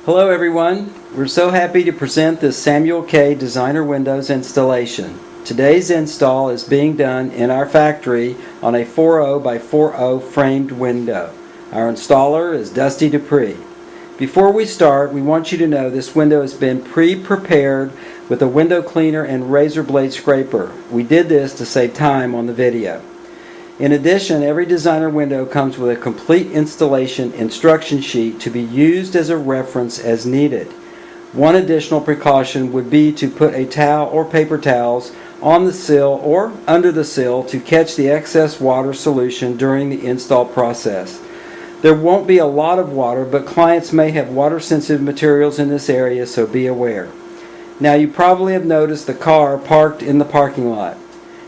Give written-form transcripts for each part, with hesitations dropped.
Hello everyone, we're so happy to present this Samuel K. Designer Windows installation. Today's install is being done in our factory on a 4.0 by 4.0 framed window. Our installer is Dusty Dupree. Before we start, we want you to know this window has been pre-prepared with a window cleaner and razor blade scraper. We did this to save time on the video. In addition, every designer window comes with a complete installation instruction sheet to be used as a reference as needed. One additional precaution would be to put a towel or paper towels on the sill or under the sill to catch the excess water solution during the install process. There won't be a lot of water, but clients may have water-sensitive materials in this area, so be aware. Now, you probably have noticed the car parked in the parking lot.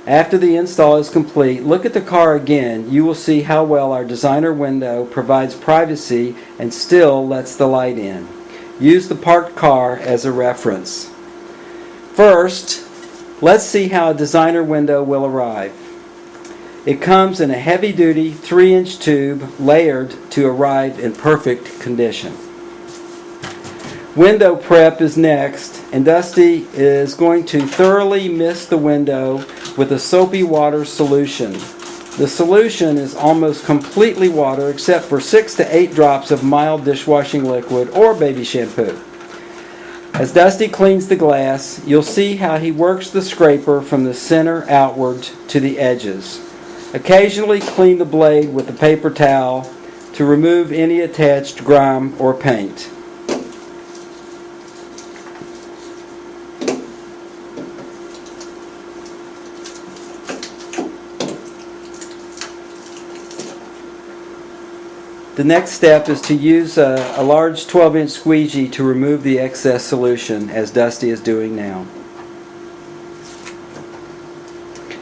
After the install is complete, look at the car again. You will see how well our designer window provides privacy and still lets the light in. Use the parked car as a reference. First, let's see how a designer window will arrive. It comes in a heavy-duty 3-inch tube layered to arrive in perfect condition. Window prep is next, and Dusty is going to thoroughly mist the window with a soapy water solution. The solution is almost completely water except for 6 to 8 drops of mild dishwashing liquid or baby shampoo. As Dusty cleans the glass, you'll see how he works the scraper from the center outward to the edges. Occasionally clean the blade with a paper towel to remove any attached grime or paint. The next step is to use a large 12-inch squeegee to remove the excess solution, as Dusty is doing now.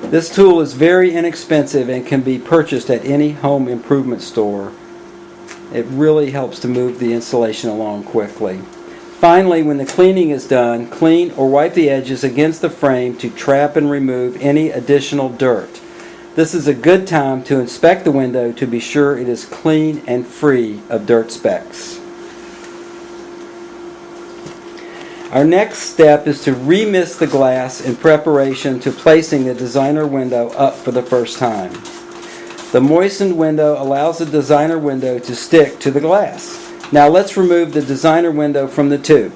This tool is very inexpensive and can be purchased at any home improvement store. It really helps to move the installation along quickly. Finally, when the cleaning is done, clean or wipe the edges against the frame to trap and remove any additional dirt. This is a good time to inspect the window to be sure it is clean and free of dirt specks. Our next step is to remist the glass in preparation to placing the designer window up for the first time. The moistened window allows the designer window to stick to the glass. Now let's remove the designer window from the tube.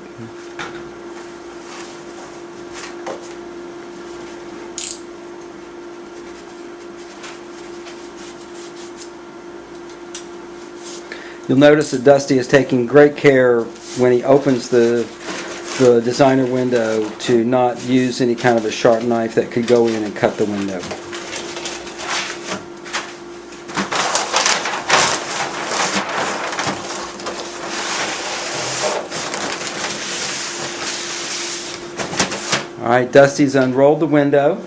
You'll notice that Dusty is taking great care when he opens the designer window to not use any kind of a sharp knife that could go in and cut the window. Alright, Dusty's unrolled the window.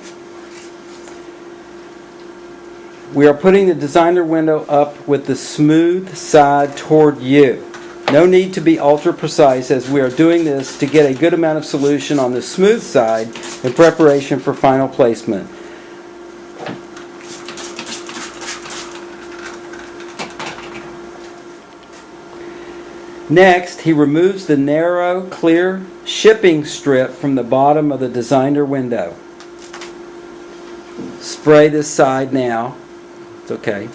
We are putting the designer window up with the smooth side toward you. No need to be ultra precise, as we are doing this to get a good amount of solution on the smooth side in preparation for final placement. Next, he removes the narrow, clear shipping strip from the bottom of the designer window. Spray this side now. It's okay.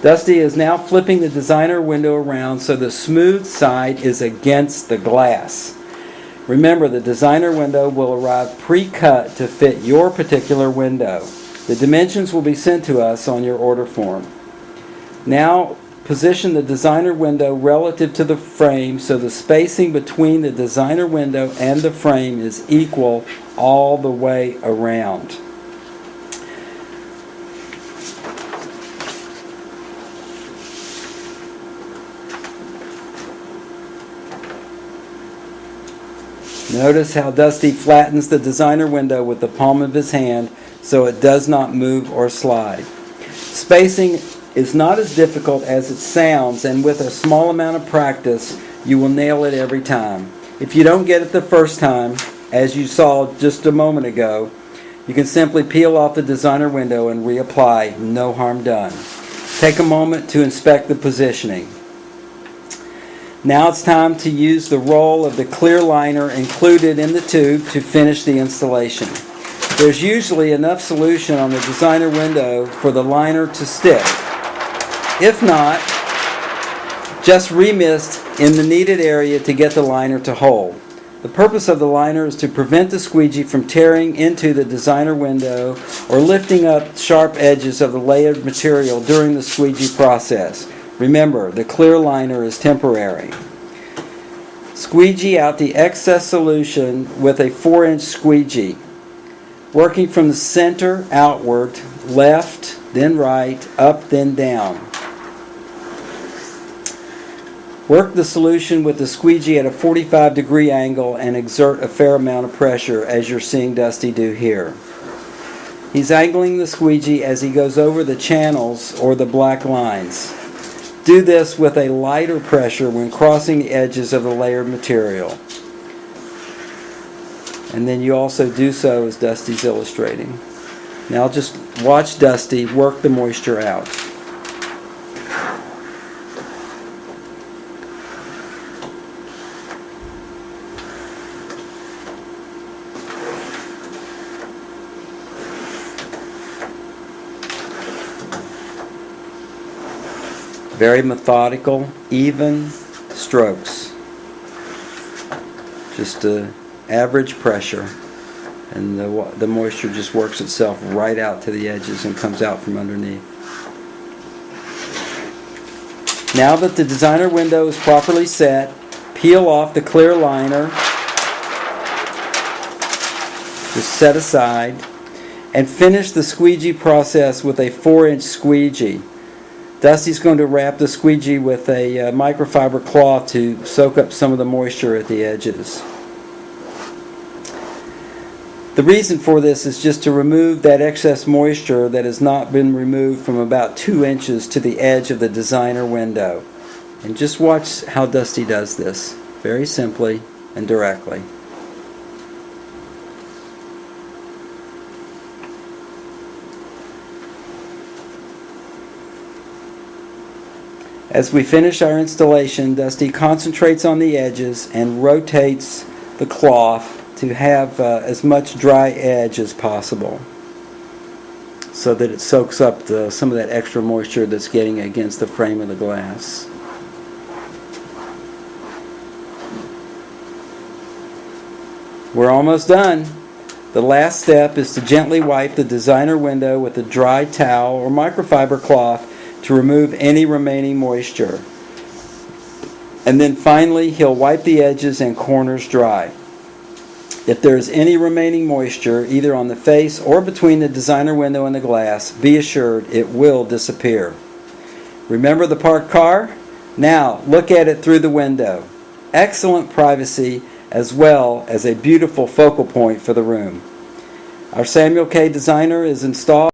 Dusty is now flipping the designer window around so the smooth side is against the glass. Remember, the designer window will arrive pre-cut to fit your particular window. The dimensions will be sent to us on your order form. Now, position the designer window relative to the frame so the spacing between the designer window and the frame is equal all the way around. Notice how Dusty flattens the designer window with the palm of his hand so it does not move or slide. Spacing is not as difficult as it sounds, and with a small amount of practice, you will nail it every time. If you don't get it the first time, as you saw just a moment ago, you can simply peel off the designer window and reapply. No harm done. Take a moment to inspect the positioning. Now it's time to use the roll of the clear liner included in the tube to finish the installation. There's usually enough solution on the designer window for the liner to stick. If not, just remist in the needed area to get the liner to hold. The purpose of the liner is to prevent the squeegee from tearing into the designer window or lifting up sharp edges of the layered material during the squeegee process. Remember, the clear liner is temporary. Squeegee out the excess solution with a 4-inch squeegee, working from the center outward, left, then right, up, then down. Work the solution with the squeegee at a 45-degree angle and exert a fair amount of pressure, as you're seeing Dusty do here. He's angling the squeegee as he goes over the channels or the black lines. Do this with a lighter pressure when crossing the edges of the layered material. And then you also do so as Dusty's illustrating. Now just watch Dusty work the moisture out. Very methodical, even strokes. Just average pressure, and the moisture just works itself right out to the edges and comes out from underneath. Now that the designer window is properly set, peel off the clear liner, just set aside, and finish the squeegee process with a 4-inch squeegee. Dusty's going to wrap the squeegee with a microfiber cloth to soak up some of the moisture at the edges. The reason for this is just to remove that excess moisture that has not been removed from about 2 inches to the edge of the designer window. And just watch how Dusty does this, very simply and directly. As we finish our installation, Dusty concentrates on the edges and rotates the cloth to have as much dry edge as possible, so that it soaks up some of that extra moisture that's getting against the frame of the glass. We're almost done. The last step is to gently wipe the designer window with a dry towel or microfiber cloth to remove any remaining moisture. And then finally, he'll wipe the edges and corners dry. If there is any remaining moisture, either on the face or between the designer window and the glass, be assured it will disappear. Remember the parked car? Now, look at it through the window. Excellent privacy as well as a beautiful focal point for the room. Our Samuel K. Designer is installed.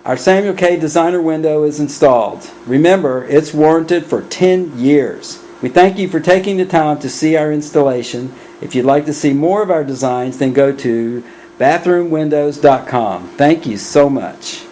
Our Samuel K. Designer window is installed. Remember, it's warranted for 10 years. We thank you for taking the time to see our installation. If you'd like to see more of our designs, then go to bathroomwindows.com. Thank you so much.